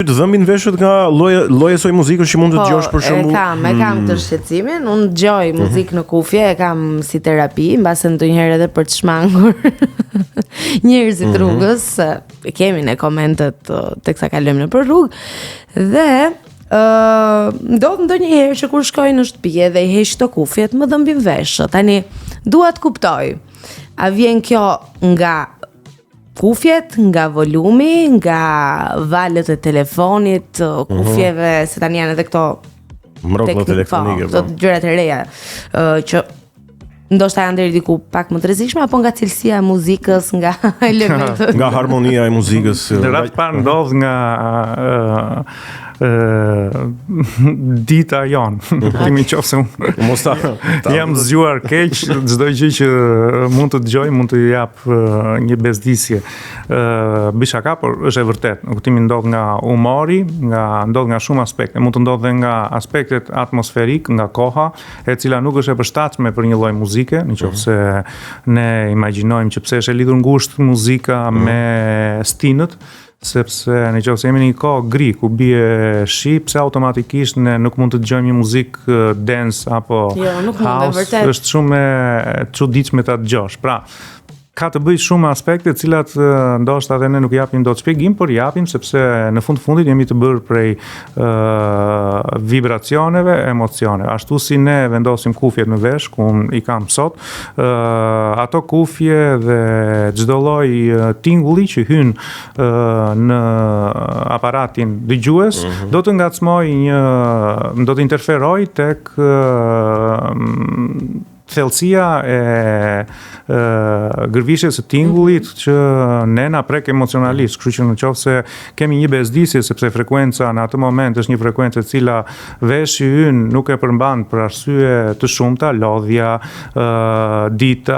yt dhëmbin veshët nga lloja e soj muzikës që mund të dëgjosh për shembull. E kam të shqetësimin, unë dëgjoj muzikë në kufje, e kam si terapi, mbase ndonjëherë edhe për të shmangur njerëzit rrugës, kemi ne komentet teksa kalojmë nëpër rrugë dhe ndodh ndonjëherë që kur shkoj në shtëpi dhe i heq këto kufjet më dhëmbin veshët. Tani dua të kuptoj. A vjen kjo nga kufjet, nga volumi, nga valët e telefonit, kufjeve, se tani janë edhe këto mroklla telefonike, këto gjërat e reja që ndoshta janë deri diku pak më të rrezikshme, apo nga cilësia e muzikës, nga elementet, nga harmonia e muzikës. Në rast parë ndodh nga dita janë. Kemi qofse jam zgjuar keq, çdo gjë që mund të dëgjoj mund të jap një bezdisje. Bishaka, por është e vërtet. Në kuptimin ndodh nga humori, ndodh nga shumë aspekte. Mund të ndodh dhe nga aspektet atmosferik, nga koha, e cila nuk është e përshtatshme për një lloj muzike, nëse ne imagjinojmë që pse është e lidhur ngushtë muzika me stinët, sepse nëse jemi në një kohë gri ku bie shi, pse automatikisht ne nuk mund të dëgjojmë një muzikë dance apo house, është shumë e çuditshme ta dëgjosh. Pra, ka të bëjë shumë aspekte të cilat ndoshta edhe ne nuk japim dot shpjegim, por japim sepse në fundit jemi të bërë prej vibracioneve, emocioneve. Ashtu si ne vendosim kufjet në vesh, ku i kam sot, ato kufje dhe çdo lloj tingulli që hyn në aparatin dëgjues do të ngacmoj do të interferoj tek thellësia e gërvishjes së tingullit që ne na prek emocionalisht, kështu që nëse kemi një bezdisje sepse frekuenca në atë moment është një frekuencë e cila veshi ynë nuk e përmban për arsye të shumta, lodhja, dita,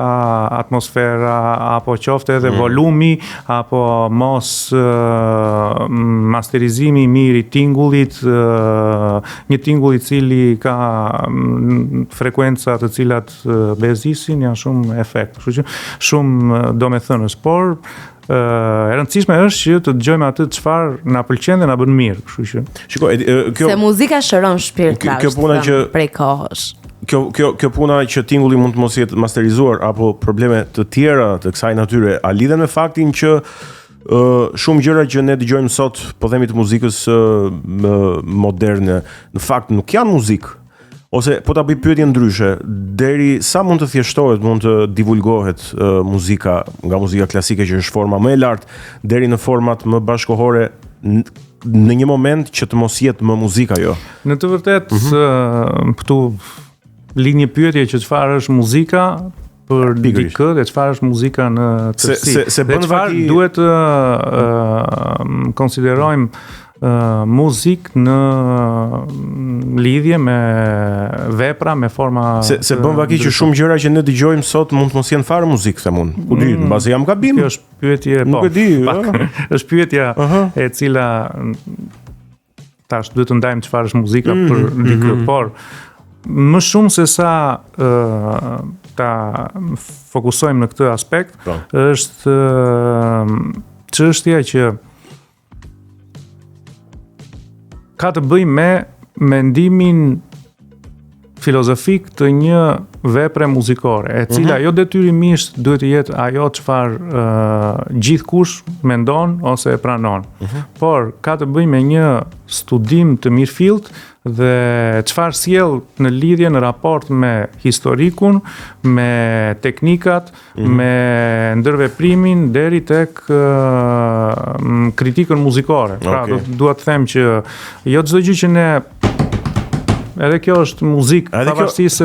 atmosfera, apo qofte edhe volumi, apo mos masterizimi i mirë i tingullit, një tingull i cili ka frekuenca të cilat bezdisin janë shumë efekt, kështu që shumë domethënës, por e rëndësishme është që të dëgjojmë atë çfarë na pëlqen dhe na bën mirë, kështu që. Shikoj, se muzika shëron shpirtin prej kohësh. Kjo puna që tingulli mund të mos jetë masterizuar apo probleme të tjera të kësaj natyre, a lidhen me faktin që shumë gjëra që ne dëgjojmë sot, po themi të muzikës moderne, në fakt nuk janë muzikë. Ose po ta bëj pyetje ndryshe, deri sa mund të thjeshtohet, mund të divulgohet muzika, nga muzika klasike që është forma më e lartë deri në format më bashkëkohore në një moment që të mos jetë më muzika jo. Në të vërtetë këtu lind një pyetje që çfarë është muzika për dikë dhe çfarë është muzika në tërësi. Se bën vaki duhet të konsiderojmë muzik në lidhje me vepra, me forma. Se bën vaki që shumë gjëra që ne dëgjojmë sot mund të mos jenë fare muzikë, them unë. Ku di, mbase jam gabim. Kjo është pyetje, nuk e di. Është pyetja e cila tash duhet të ndajmë çfarë është muzika për dikë, por më shumë se sa ta fokusojmë në këtë aspekt, është çështja që ka të bëjë me mendimin filozofik të një vepre muzikore, e cila jo detyrimisht duhet të jetë ajo çfarë gjithkush mendon ose e pranon, por ka të bëjë me një studim të mirëfillt dhe çfarë sjell në lidhje në raport me historikun, me teknikat, me ndërveprimin deri tek kritikën muzikore. Pra, dua të them që jo çdo gjë që ne edhe kjo është muzikë, pavarësisht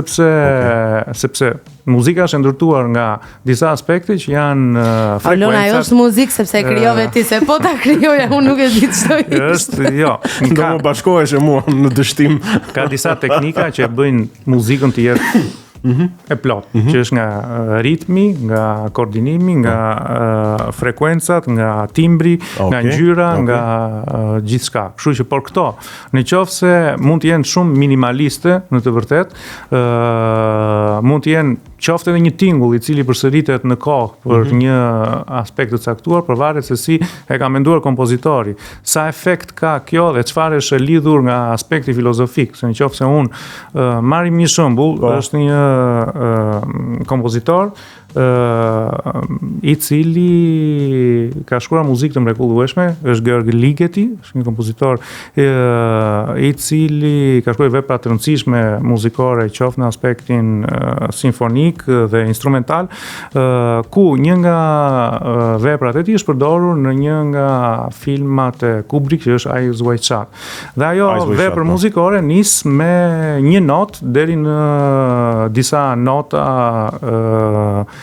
sepse muzika është ndërtuar nga disa aspekte që janë frekuencat. Alona, ajo është muzikë sepse e krijove ti, se po ta krijoja unë nuk e di ç'do ishte. Jo, do më bashkohesh mua në dështim. Ka disa teknika që e bëjnë muzikën të jetë e plot, që është nga ritmi, nga koordinimi, nga frekuencat, nga timbri, nga ngjyra, nga gjithçka. Kështu që por këto, nëse mund të jenë shumë minimaliste, në të vërtetë, mund të jenë qoftë edhe një tingull I cili përsëritet në kohë për një aspekt të caktuar, përvaret se si e ka menduar kompozitori, sa efekt ka kjo dhe çfarë është e lidhur nga aspekti filozofik. Se nëse unë marrim një shembull, është një kompozitor I cili ka shkruar muzikë të mrekullueshme, është Georg Ligeti, është një kompozitor I cili ka shkruar vepra të rëndësishme muzikore, qoftë në aspektin simfonik dhe instrumental, ku një nga veprat e tij është përdorur në një nga filmat e Kubrick, që është Eyes Wide Shut. Dhe ajo vepër muzikore nis me një notë deri në disa nota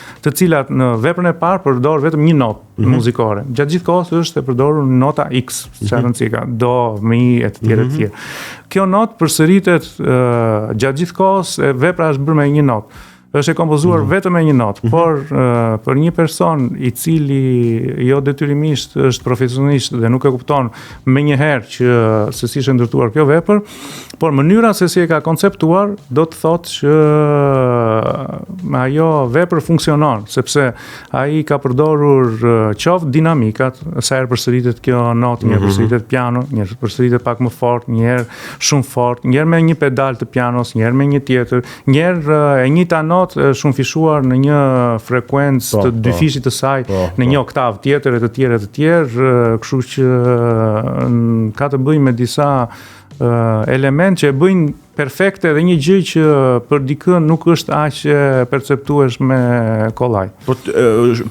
të cilat në veprën e parë përdor vetëm një notë muzikore. Gjatë gjithë kohës është e përdorur nota X, çfarë rëndësie ka, do, mi e të tjerë të tjerë. Kjo notë përsëritet gjatë gjithë kohës, vepra është bërë me një notë. Është e kompozuar vetëm me një notë, por për një person I cili jo detyrimisht është profesionist dhe nuk e kupton menjëherë që se si është ndërtuar kjo vepër, por mënyra se si e ka konceptuar do të thotë që ajo vepër funksionon, sepse ai ka përdorur qoftë dinamikat, sa herë përsëritet kjo notë, një herë përsëritet piano, një herë përsëritet pak më fort, një herë shumë fort, një herë me një pedal të pianos, një herë me një tjetër, një herë e njëjta notë shumë fishuar në një frekuencë të dyfishit të saj, në një oktavë tjetër e të tjerë, kështu që ka të bëjë me disa element që e bëjnë perfekte dhe një gjë që për dikën nuk është aq e perceptueshme kollaj. Për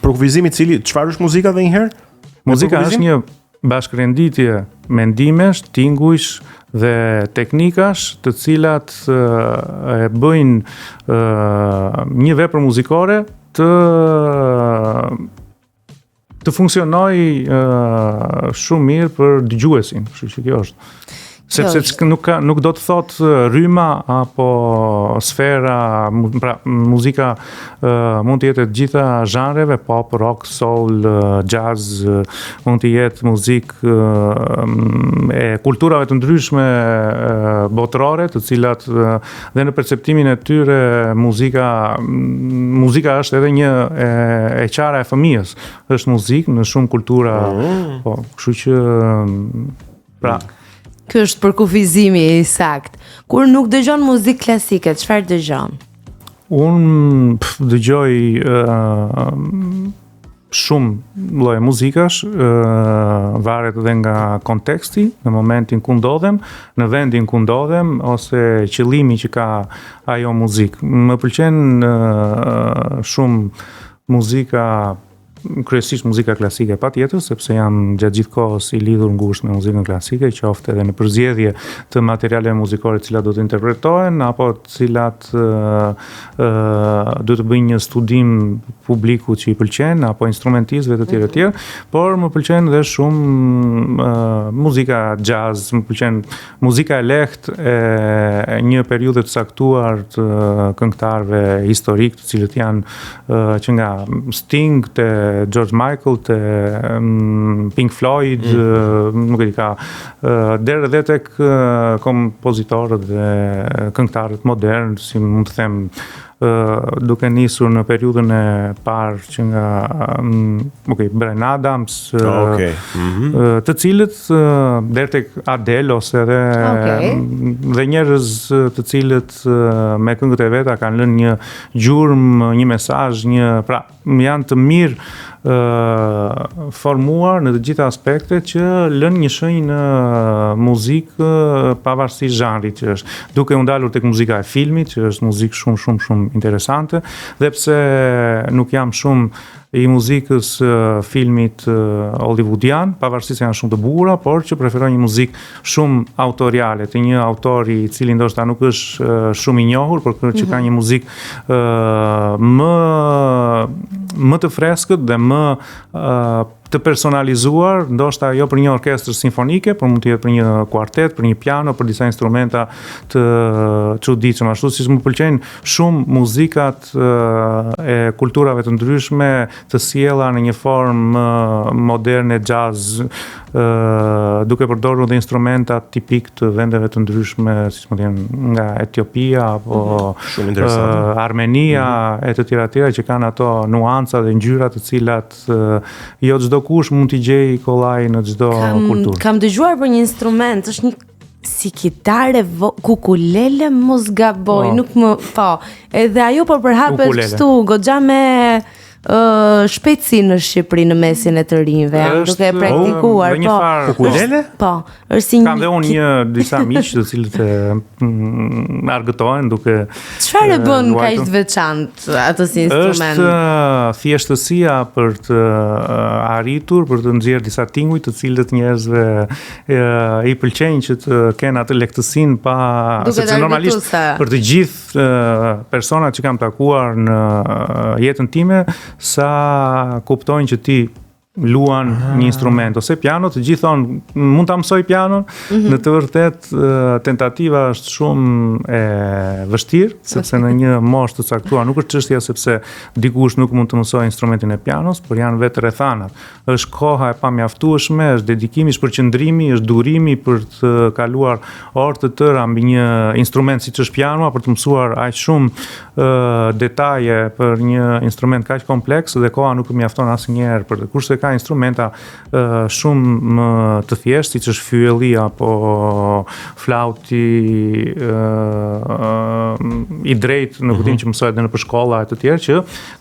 kufizimin I cili, çfarë është muzika dhe njëherë? Muzika është një bashkërenditje mendimesh, tingujsh dhe teknikash të cilat e bëjnë një vepër muzikore të funksionojë shumë mirë për dëgjuesin, kështu që kjo është. Sepse nuk do të thotë rryma apo sfera, pra muzika mund të jetë të gjitha zhanreve, pop, rock, soul, jazz, mund të jetë muzikë e kulturave të ndryshme botërore, të cilat dhe në perceptimin e tyre muzika është edhe një e qara e fëmijës, është muzikë në shumë kultura, po, kështu që pra Ky është për kufizimi I sakt. Kur nuk dëgjon muzikë klasike, çfarë dëgjon? Unë dëgjoj shumë lloje muzikash, varet edhe nga konteksti, në momentin ku ndodhem, në vendin ku ndodhem, ose qëllimi që ka ajo muzikë. Më pëlqen shumë muzika, kryesisht muzika klasike patjetër, sepse jam gjatë gjithë kohës I lidhur ngushtë me muzikën klasike, qoftë edhe në përzgjedhje të materialeve muzikore të cilat do të interpretohen, apo të cilat do të bëjnë një studim publiku që I pëlqen, apo instrumentistëve të tjerë, por më pëlqen edhe shumë muzika jazz, më pëlqen muzika e lehtë e një periudhe të caktuar të këngëtarëve historik, të cilët janë që nga Sting te George Michael, te Pink Floyd, nuk e di ka, deri edhe tek kompozitorët dhe këngëtarët modern, si mund të them duke nisur në periudhën e parë që nga Bryan Adams, të cilët deri tek Adele ose dhe njerëz të cilët me këngët e veta kanë lënë një gjurmë, një mesazh, pra janë të mirë formuar në të gjitha aspektet që lënë një shenjë në muzikë pavarësisht zhanrit që është, duke u ndalur tek muzika e filmit, që është muzikë shumë interesante, dhe pse nuk jam shumë I muzikës filmit hollywoodian, pavarësisht se janë shumë të bukura, por që preferoj një muzikë shumë autoriale, të një autori I cili ndoshta nuk është shumë I njohur, por që ka një muzikë më të freskët dhe më të personalizuar, ndoshta jo për një orkestër simfonike, por mund të jetë për një kuartet, për një piano, për disa instrumenta të çuditshme. Ashtu siç më pëlqejnë shumë muzikat e kulturave të ndryshme të sjella në një formë moderne jazz, duke përdorur dhe instrumenta tipik të vendeve të ndryshme, siç mund të jenë nga Etiopia apo Armenia e të tjera që kanë ato nuanca dhe ngjyra të cilat jo çdo kush mund t'i gjej kollaj në çdo kulturë. Kam dëgjuar për një instrument, është një si kitare kukulele, mos gaboj, nuk më edhe ajo po përhapet kështu goxha me shpejtësi në Shqipëri në mesin e të rinjve, duke e praktikuar, kukulele? Po, është si një kam dhe unë disa miq të cilët argëtohen duke çfarë bën kaq të veçantë ato si instrument? Është thjeshtësia për të arritur, për të nxjerrë disa tinguj të cilët njerëzve i pëlqejnë që të kenë atë lehtësinë pa sepse normalisht për të gjithë personat që kam takuar në jetën time sa kuptojnë që ti luan një instrument ose piano, të gjithë thonë mund ta mësoj pianon, në të vërtet tentativa është shumë e vështirë, sepse në një moshë të caktuar nuk është çështja sepse dikush nuk mund të mësojë instrumentin e pianos, por janë vetë rrethanat. Është koha e pamjaftueshme, është dedikimi, është përqendrimi, është durimi për të kaluar orë të tëra mbi një instrument siç është piano, për të mësuar aq shumë detaje për një instrument kaq kompleks dhe koha nuk mjafton asnjëherë për të. Kurse ka instrumenta shumë të thjeshtë, siç është fyelli apo flauti i drejtë në kuptimin që mësohet në shkolla e të tjerë që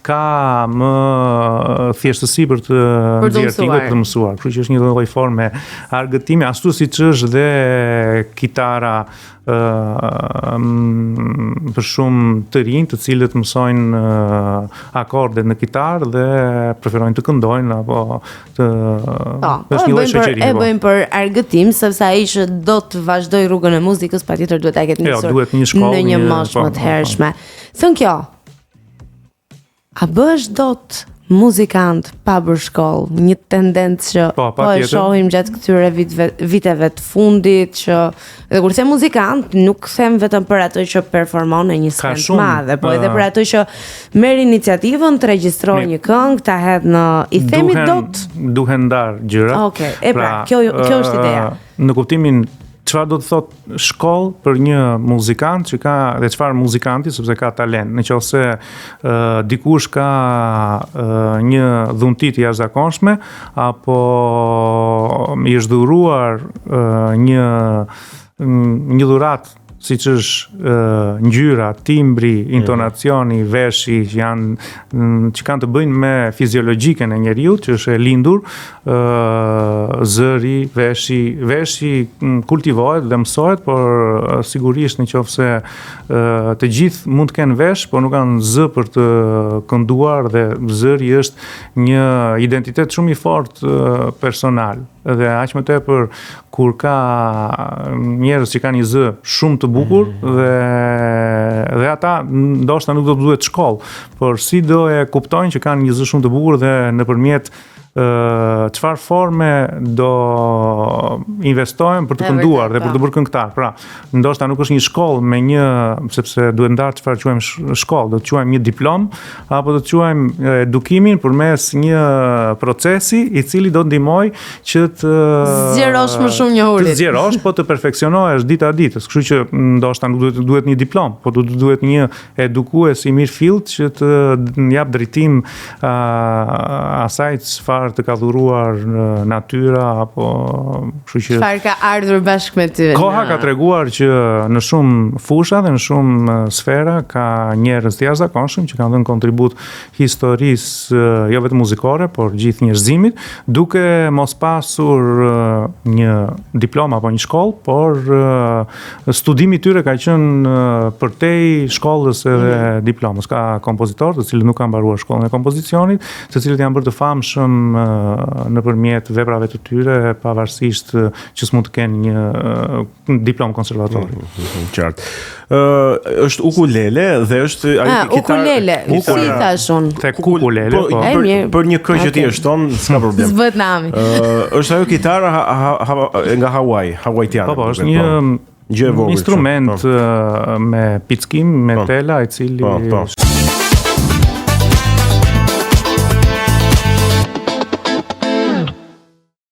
ka më thjeshtësi për të nxjerrë për të mësuar. Kështu që është një lloj forme argëtimi, ashtu siç është dhe kitara për shumë të rinj të cilët mësojnë akordet në kitarë dhe preferojnë të këndojnë apo të është një lloj shoqërie. E bëjmë për argëtim sepse ai që do të vazhdoj rrugën e muzikës patjetër duhet ta ketë nisur në një moshë më të hershme. Thën kjo. A bësh dot muzikant pa bërë shkollë, një tendencë që po e shohim gjatë këtyre viteve të fundit, që edhe kur them muzikant, nuk them vetëm për ato që performon në një skenë të madhe, po edhe për ato që merr iniciativën të regjistrojë një këngë, ta hedh në i themi dot duhen ndar gjëra. Okej, kjo është ideja. Në kuptimin çfarë do të thotë shkollë për një muzikant që ka dhe çfarë muzikanti sepse ka talent. Nëse dikush ka një dhunti të jashtëzakonshme apo i është dhuruar një dhuratë siç është ngjyra, timbri, intonacioni, veshi që kanë të bëjnë me fiziologjikën e njeriu që është e lindur, zëri, veshi kultivohet dhe mësohet, por sigurisht nëse të gjithë mund të kenë vesh, por nuk kanë zë për të kënduar dhe zëri është një identitet shumë i fortë personal. Dhe aq më tepër kur ka njerëz që kanë një zë shumë të bukur dhe ata ndoshta nuk do të duhet shkollë, por si do e kuptojnë që kanë një zë shumë të bukur dhe nëpërmjet çfarë forme do investojmë për të kënduar dhe për të bërë këngëtar. Pra, ndoshta nuk është një shkollë me një, sepse duhet ndarë çfarë quajmë shkollë, do të quajmë një diplomë apo do të quajmë edukimin përmes një procesi i cili do ndihmoj që të zgjerosh më shumë njohurit. Të zgjerosh, po të perfeksionohesh dita ditës. Kështu që ndoshta nuk duhet një diplomë, po duhet një edukues i mirë fillt që të jap drejtim asaj çfarë të ka dhuruar natyra apo kështu që çfarë ka ardhur bashkë me ty. Koha ka treguar që në shumë fusha dhe në shumë sfera ka njerëz të jashtëzakonshëm që kanë dhënë kontribut historisë jo vetëm muzikore, por gjithë njerëzimit, duke mos pasur një diplomë apo një shkollë, por studimi i tyre ka qenë përtej shkollës edhe diplomës. Ka kompozitorë të cilët nuk kanë mbaruar shkollën e kompozicionit, të cilët janë bërë të famshëm nëpërmjet veprave të tyre, pavarësisht që s'mund të kenë një diplomë konservatori. Qartë. Është ukulele dhe është ukulele, si i thash unë? Tek ukulele, po. Për një kërë që ti është tonë, s'ka problem. Zbët nami. Është ajo kitara nga Hawaiian. Po, është një instrument me pickim, me tela, i cili